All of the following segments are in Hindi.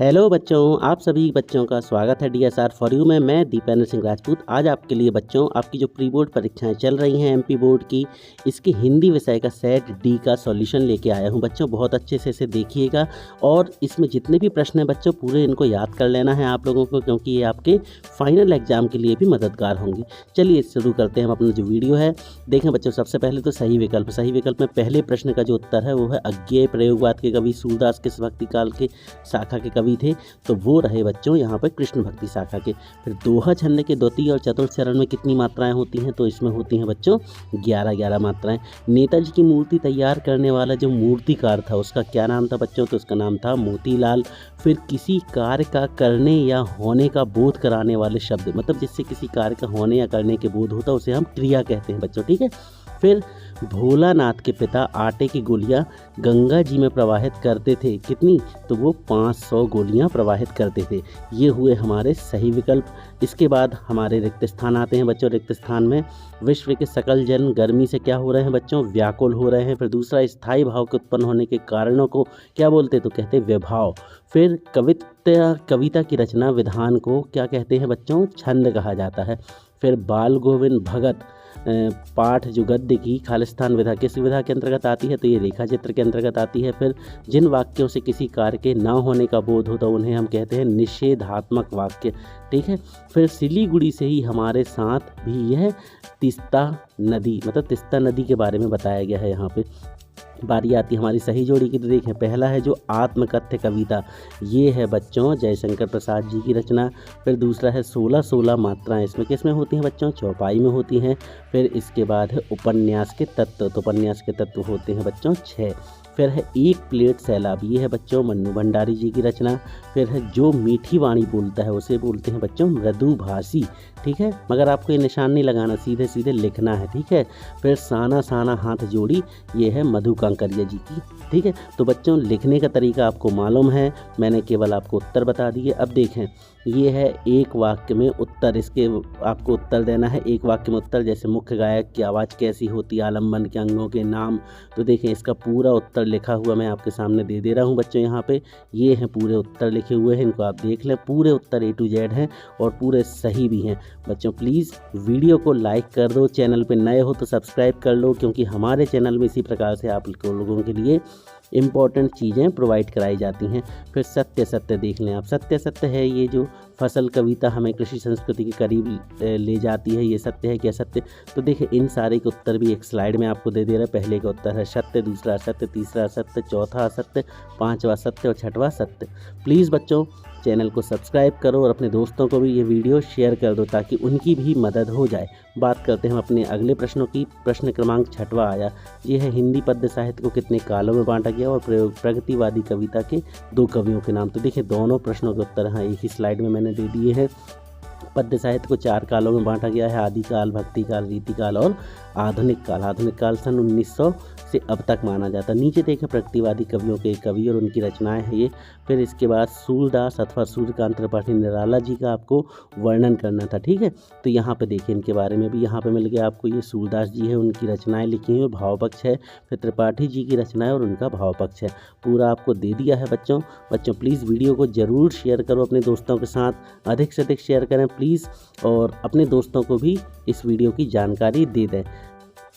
हेलो बच्चों, आप सभी बच्चों का स्वागत है डीएसआर फॉर यू में। मैं दीपेंद्र सिंह राजपूत आज आपके लिए बच्चों आपकी जो प्री बोर्ड परीक्षाएं चल रही हैं एमपी बोर्ड की, इसके हिंदी विषय का सेट डी का सॉल्यूशन लेके आया हूं। बच्चों बहुत अच्छे से इसे देखिएगा और इसमें जितने भी प्रश्न हैं बच्चों पूरे इनको याद कर लेना है आप लोगों को, क्योंकि ये आपके फाइनल एग्जाम के लिए भी मददगार होंगे। चलिए शुरू करते हैं हम अपना जो वीडियो है। देखें बच्चों, सबसे पहले तो सही विकल्प में पहले प्रश्न का जो उत्तर है वो है अज्ञेय प्रयोगवाद के कवि सूरदास किस भक्ति काल के शाखा के कवि थे, तो वो रहे बच्चों यहाँ पर कृष्ण भक्ति शाखा के। फिर दोहा छंद के द्वितीय और चतुर्थ चरण में कितनी मात्राएं होती हैं, तो इसमें होती हैं बच्चों 11 मात्राएं। नेताजी की मूर्ति तैयार करने वाला जो मूर्तिकार था उसका क्या नाम था बच्चों, तो उसका नाम था मोतीलाल। फिर किसी कार्य का करने या होने का बोध कराने वाले शब्द, मतलब जिससे किसी कार्य का होने या करने के बोध होता है उसे हम क्रिया कहते हैं बच्चों, ठीक है। फिर भोलानाथ के पिता आटे की गोलियां गंगा जी में प्रवाहित करते थे, कितनी, तो वो 500 गोलियां प्रवाहित करते थे। ये हुए हमारे सही विकल्प। इसके बाद हमारे रिक्त स्थान आते हैं बच्चों। रिक्त स्थान में विश्व के सकल जन गर्मी से क्या हो रहे हैं बच्चों, व्याकुल हो रहे हैं। फिर दूसरा, स्थायी भाव के उत्पन्न होने के कारणों को क्या बोलते हैं, तो कहते हैं विभाव। फिर कविता की रचना विधान को क्या कहते हैं बच्चों, छंद कहा जाता है। फिर बाल गोविंद भगत पाठ जो गद्य की खालिस्तान विधा किस विधा के अंतर्गत आती है, तो ये रेखा चित्र के अंतर्गत आती है। फिर जिन वाक्यों से किसी कार्य के न होने का बोध होता है उन्हें हम कहते हैं निषेधात्मक वाक्य, ठीक है। फिर सिलीगुड़ी से ही हमारे साथ भी यह तीस्ता नदी, मतलब तीस्ता नदी के बारे में बताया गया है। यहाँ पे बारी आती है हमारी सही जोड़ी की, तो देखें पहला है जो आत्मकथ्य कविता, ये है बच्चों जयशंकर प्रसाद जी की रचना। फिर दूसरा है 16 मात्राएं, इसमें किस में होती हैं बच्चों, चौपाई में होती हैं। फिर इसके बाद है उपन्यास के तत्व, तो उपन्यास के तत्व होते हैं बच्चों 6। फिर है एक प्लेट सैलाब, ये है बच्चों मन्नू भंडारी जी की रचना। फिर है जो मीठी वाणी बोलता है उसे बोलते हैं बच्चों मृदुभाषी, ठीक है। मगर आपको ये निशान नहीं लगाना, सीधे सीधे लिखना है, ठीक है। फिर साना साना हाथ जोड़ी, ये है मधु कांकरिया जी की, ठीक है। तो बच्चों लिखने का तरीका आपको मालूम है, मैंने केवल आपको उत्तर बता दिए। अब देखें ये है एक वाक्य में उत्तर, इसके आपको उत्तर देना है एक वाक्य में उत्तर। जैसे मुख्य गायक की आवाज़ कैसी होती है, आलम्बन के अंगों के नाम, तो देखें इसका पूरा उत्तर लिखा हुआ मैं आपके सामने दे रहा हूं बच्चों। यहाँ पे ये हैं पूरे उत्तर लिखे हुए हैं, इनको आप देख लें, पूरे उत्तर A to Z हैं और पूरे सही भी हैं बच्चों। प्लीज़ वीडियो को लाइक कर दो, चैनल पे नए हो तो सब्सक्राइब कर लो, क्योंकि हमारे चैनल में इसी प्रकार से आप लोगों के लिए इम्पॉर्टेंट चीज़ें प्रोवाइड कराई जाती हैं। फिर सत्य देख लें आप, सत्य है ये जो फसल कविता हमें कृषि संस्कृति के करीब ले जाती है, ये सत्य है क्या सत्य, तो देखिए इन सारे के उत्तर भी एक स्लाइड में आपको दे रहा है। पहले का उत्तर है सत्य, दूसरा असत्य, तीसरा असत्य, चौथा असत्य, पांचवा सत्य और छठवां सत्य। प्लीज़ बच्चों चैनल को सब्सक्राइब करो और अपने दोस्तों को भी ये वीडियो शेयर कर दो ताकि उनकी भी मदद हो जाए। बात करते हैं हम अपने अगले प्रश्नों की। प्रश्न क्रमांक 6वां आया, ये है हिंदी पद्य साहित्य को कितने कालों में बांटा गया और प्रगतिवादी कविता के 2 कवियों के नाम। तो देखिए दोनों प्रश्नों के उत्तर हाँ एक ही स्लाइड में मैंने दे दिए हैं। पद्य साहित्य को 4 कालों में बांटा गया है, आदिकाल, भक्तिकाल, रीतिकाल और आधुनिक काल। आधुनिक काल सन 1900 से अब तक माना जाता है। नीचे देखें प्रगतिवादी कवियों के कवि और उनकी रचनाएं हैं ये। फिर इसके बाद सूरदास अथवा सूर्यकांत त्रिपाठी निराला जी का आपको वर्णन करना था, ठीक है। तो यहाँ पे देखिए इनके बारे में भी यहाँ पे मिल गया आपको, ये सूरदास जी है, उनकी रचनाएं लिखी हुई, भाव पक्ष है। फिर त्रिपाठी जी की रचनाएं और उनका भाव पक्ष है, पूरा आपको दे दिया है बच्चों। प्लीज़ वीडियो को ज़रूर शेयर करो अपने दोस्तों के साथ, अधिक से अधिक शेयर करें प्लीज़, और अपने दोस्तों को भी इस वीडियो की जानकारी दे दें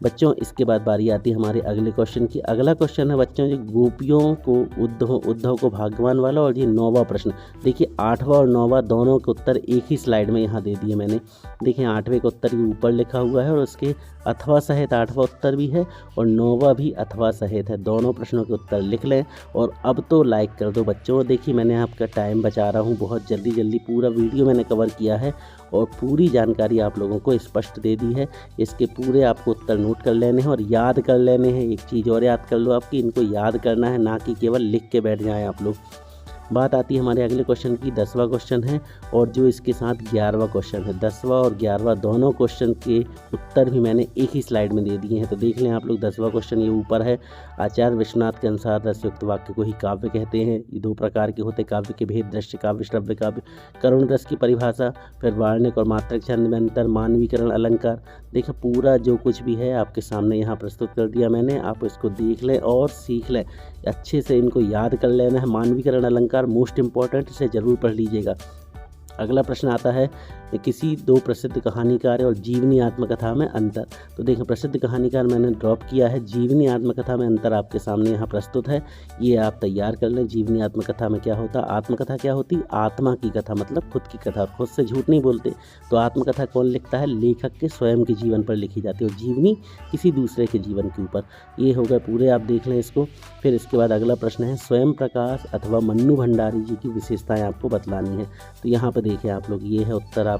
बच्चों। इसके बाद बारी आती है हमारे अगले क्वेश्चन की। अगला क्वेश्चन है बच्चों जो गोपियों को उद्धव को भाग्यवान वाला, और ये 9वां प्रश्न। देखिए 8वां और 9वां दोनों के उत्तर एक ही स्लाइड में यहाँ दे दिए मैंने। देखिए 8वें का उत्तर ये ऊपर लिखा हुआ है और उसके अथवा सहित 8वां उत्तर भी है और 9वां भी अथवा सहित है। दोनों प्रश्नों के उत्तर लिख लें और अब तो लाइक कर दो बच्चों। देखिए मैंने आपका टाइम बचा रहा हूँ, बहुत जल्दी पूरा वीडियो मैंने कवर किया है और पूरी जानकारी आप लोगों को स्पष्ट दे दी है। इसके पूरे आपको उत्तर नोट कर लेने हैं और याद कर लेने हैं। एक चीज़ और याद कर लो आपकी, इनको याद करना है, ना कि केवल लिख के बैठ जाएं आप लोग। बात आती है हमारे अगले क्वेश्चन की। 10वां क्वेश्चन है और जो इसके साथ 11वां क्वेश्चन है। 10वां और 11वां दोनों क्वेश्चन के उत्तर भी मैंने एक ही स्लाइड में दे दिए हैं, तो देख लें आप लोग। 10वां क्वेश्चन ये ऊपर है, आचार्य विश्वनाथ के अनुसार रसयुक्त वाक्य को ही काव्य कहते हैं। ये 2 प्रकार के होते, काव्य के भेद, दृश्य काव्य, श्रव्य काव्य। करुण रस की परिभाषा, फिर वार्णिक और मात्रक छंद में अंतर, मानवीकरण, अलंकार। देखिए पूरा जो कुछ भी है आपके सामने यहाँ प्रस्तुत कर दिया मैंने, आप इसको देख लें और सीख लें, अच्छे से इनको याद कर लेना है। मानवीकरण अलंकार कहानीकार मोस्ट इम्पॉर्टेंट, इसे ज़रूर पढ़ लीजिएगा। अगला प्रश्न आता है किसी दो प्रसिद्ध कहानीकार और जीवनी आत्मकथा में अंतर। तो देखें, प्रसिद्ध कहानीकार मैंने ड्रॉप किया है, जीवनी आत्मकथा में अंतर आपके सामने यहाँ प्रस्तुत है, ये आप तैयार कर लें। जीवनी आत्मकथा में क्या होता, आत्मकथा क्या होती, आत्मा की कथा, मतलब खुद की कथा, और खुद से झूठ नहीं बोलते। तो आत्मकथा कौन लिखता है, लेखक के स्वयं के जीवन पर लिखी जाती है, और जीवनी किसी दूसरे के जीवन के ऊपर। ये हो गए पूरे, आप देख लें इसको। फिर इसके बाद अगला प्रश्न है स्वयं प्रकाश अथवा मन्नू भंडारी जी की विशेषताएं आपको बतलानी है। तो यहाँ पर देखें आप लोग, ये है उत्तर आपका।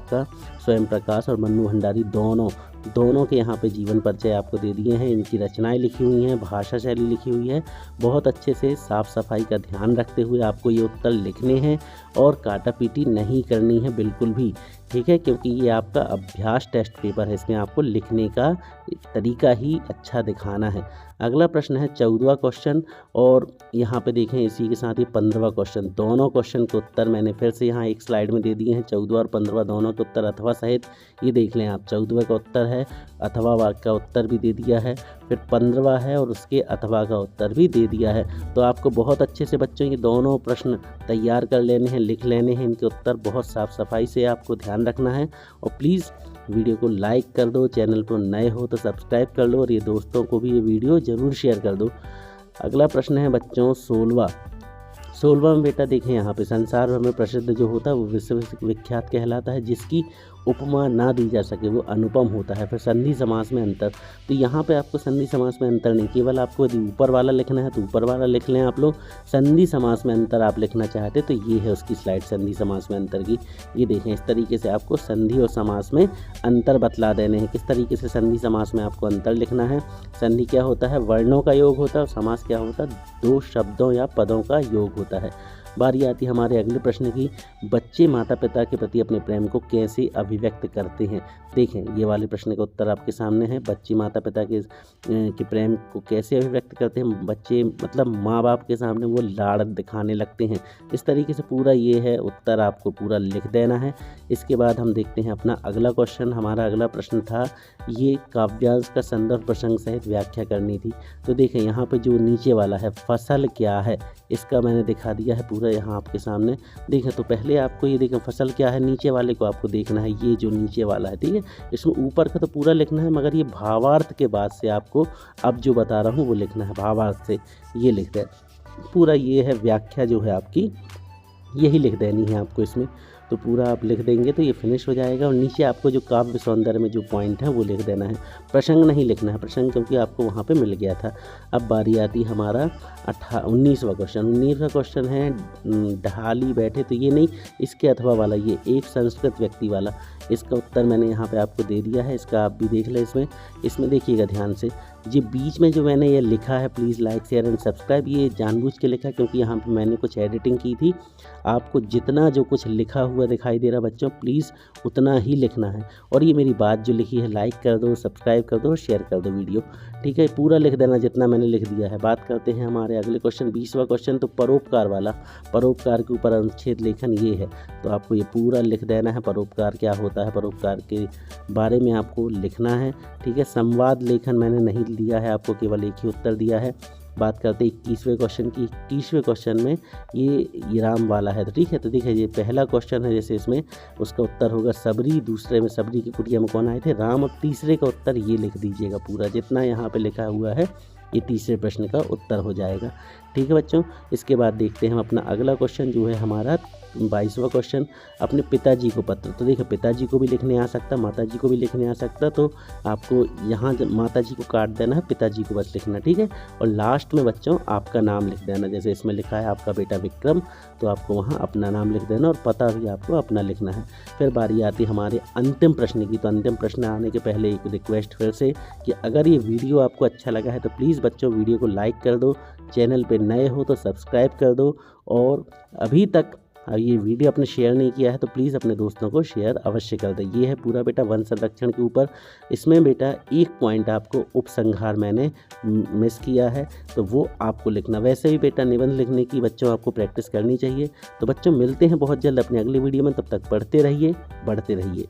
स्वयं प्रकाश और मन्नू भंडारी दोनों के यहाँ पे जीवन परिचय आपको दे दिए हैं, इनकी रचनाएं लिखी हुई हैं, भाषा शैली लिखी हुई है। बहुत अच्छे से साफ़ सफाई का ध्यान रखते हुए आपको ये उत्तर लिखने हैं, और काटापीटी नहीं करनी है बिल्कुल भी, ठीक है, क्योंकि ये आपका अभ्यास टेस्ट पेपर है, इसमें आपको लिखने का तरीका ही अच्छा दिखाना है। अगला प्रश्न है 14वां क्वेश्चन, और यहाँ पे देखें इसी के साथ ये 15वां क्वेश्चन। दोनों क्वेश्चन के उत्तर मैंने फिर से यहाँ एक स्लाइड में दे दिए हैं, 14वां और 15वां दोनों के उत्तर अथवा सहित। ये देख लें आप, 14वां का उत्तर है, अथवा वाक्य का उत्तर भी दे दिया है, फिर 15वां है और उसके अथवा का उत्तर भी दे दिया है। तो आपको बहुत अच्छे से बच्चों ये दोनों प्रश्न तैयार कर लेने हैं, लिख लेने हैं, इनके उत्तर बहुत साफ़ सफाई से आपको ध्यान रखना है। और प्लीज़ वीडियो को लाइक कर दो, चैनल पर नए हो तो सब्सक्राइब कर लो, और ये दोस्तों को भी ये वीडियो ज़रूर शेयर कर दो। अगला प्रश्न है बच्चों 16वां में बेटा देखें, यहाँ पे संसार भर में प्रसिद्ध जो होता है वो विश्व विख्यात कहलाता है, जिसकी उपमा ना दी जा सके वो अनुपम होता है। फिर संधि समास में अंतर, तो यहाँ पे आपको संधि समास में अंतर नहीं, केवल आपको यदि ऊपर वाला लिखना है तो ऊपर वाला लिख लें आप लोग। संधि समास में अंतर आप लिखना चाहते तो ये है उसकी स्लाइड संधि समास में अंतर की। ये देखें, इस तरीके से आपको संधि और समास में अंतर बतला देने हैं। किस तरीके से संधि समास में आपको अंतर लिखना है। संधि क्या होता है, वर्णों का योग होता है, और समास क्या होता है, दो शब्दों या पदों का योग होता है। बारी आती है हमारे अगले प्रश्न की, बच्चे माता पिता के प्रति अपने प्रेम को कैसे अभिव्यक्त करते हैं। देखें, ये वाले प्रश्न का उत्तर आपके सामने है, बच्चे माता पिता के प्रेम को कैसे अभिव्यक्त करते हैं। बच्चे मतलब माँ बाप के सामने वो लाड़ दिखाने लगते हैं, इस तरीके से पूरा ये है उत्तर, आपको पूरा लिख देना है। इसके बाद हम देखते हैं अपना अगला क्वेश्चन। हमारा अगला प्रश्न था ये काव्यांश का संदर्भ प्रसंग सहित व्याख्या करनी थी। तो देखें यहाँ पे जो नीचे वाला है फसल क्या है, इसका मैंने दिखा दिया है पूरा यहाँ आपके सामने। देखें, तो पहले आपको ये देखें फसल क्या है, नीचे वाले को आपको देखना है, ये जो नीचे वाला है, ठीक है। इसमें ऊपर का तो पूरा लिखना है, मगर ये भावार्थ के बाद से आपको अब जो बता रहा हूँ वो लिखना है, भावार्थ से ये लिख दें पूरा। ये है व्याख्या जो है आपकी, यही लिख देनी है आपको इसमें। तो पूरा आप लिख देंगे तो ये फिनिश हो जाएगा, और नीचे आपको जो काव्य सौंदर्य में जो पॉइंट है वो लिख देना है। प्रसंग नहीं लिखना है, प्रसंग क्योंकि आपको वहाँ पे मिल गया था। अब बारी आती हमारा 19वां क्वेश्चन। 19वां क्वेश्चन है ढाली बैठे, तो ये नहीं, इसके अथवा वाला, ये एक संस्कृत व्यक्ति वाला, इसका उत्तर मैंने यहाँ पे आपको दे दिया है, इसका आप भी देख लें। इसमें देखिएगा ध्यान से, ये बीच में जो मैंने ये लिखा है please like share and subscribe, ये जानबूझ के लिखा क्योंकि यहाँ पे मैंने कुछ एडिटिंग की थी। आपको जितना जो कुछ लिखा हुआ दिखाई दे रहा बच्चों, प्लीज़ उतना ही लिखना है। और ये मेरी बात जो लिखी है लाइक कर दो, सब्सक्राइब कर दो और शेयर कर दो वीडियो, ठीक है। पूरा लिख देना जितना मैंने लिख दिया है। बात करते हैं हमारे अगले क्वेश्चन 20वां क्वेश्चन, तो परोपकार वाला। परोपकार के ऊपर अनुच्छेद लेखन ये है, तो आपको ये पूरा लिख देना है। परोपकार क्या होता है, परोपकार के बारे में आपको लिखना है, ठीक है। संवाद लेखन मैंने नहीं दिया है आपको, केवल एक ही उत्तर दिया है। बात करते हैं 21वें क्वेश्चन की। 21वें क्वेश्चन में ये राम वाला है, तो ठीक है। तो देखिए, ये पहला क्वेश्चन है, जैसे इसमें उसका उत्तर होगा सबरी, दूसरे में सबरी की कुटिया में कौन आए थे, राम। और तीसरे का उत्तर ये लिख दीजिएगा पूरा, जितना यहाँ पे लिखा हुआ है ये तीसरे प्रश्न का उत्तर हो जाएगा, ठीक है बच्चों। इसके बाद देखते हैं हम अपना अगला क्वेश्चन जो है हमारा 22वां क्वेश्चन, अपने पिताजी को पत्र। तो देखिए, पिताजी को भी लिखने आ सकता, माताजी को भी लिखने आ सकता, तो आपको यहाँ माताजी को काट देना है, पिताजी को बस लिखना, ठीक है। और लास्ट में बच्चों आपका नाम लिख देना, जैसे इसमें लिखा है आपका बेटा विक्रम, तो आपको वहाँ अपना नाम लिख देना, और पता भी आपको अपना लिखना है। फिर बारी आती हमारे अंतिम प्रश्न की। तो अंतिम प्रश्न आने के पहले एक रिक्वेस्ट फिर से कि अगर ये वीडियो आपको अच्छा लगा है तो प्लीज़ बच्चों वीडियो को लाइक कर दो, चैनल पे नए हो तो सब्सक्राइब कर दो, और अभी तक ये वीडियो आपने शेयर नहीं किया है तो प्लीज़ अपने दोस्तों को शेयर अवश्य कर दें। ये है पूरा बेटा वन संरक्षण के ऊपर। इसमें बेटा एक पॉइंट आपको उपसंहार मैंने मिस किया है, तो वो आपको लिखना। वैसे भी बेटा निबंध लिखने की बच्चों आपको प्रैक्टिस करनी चाहिए। तो बच्चों मिलते हैं बहुत जल्द अपने अगले वीडियो में, तब तक पढ़ते रहिए, बढ़ते रहिए।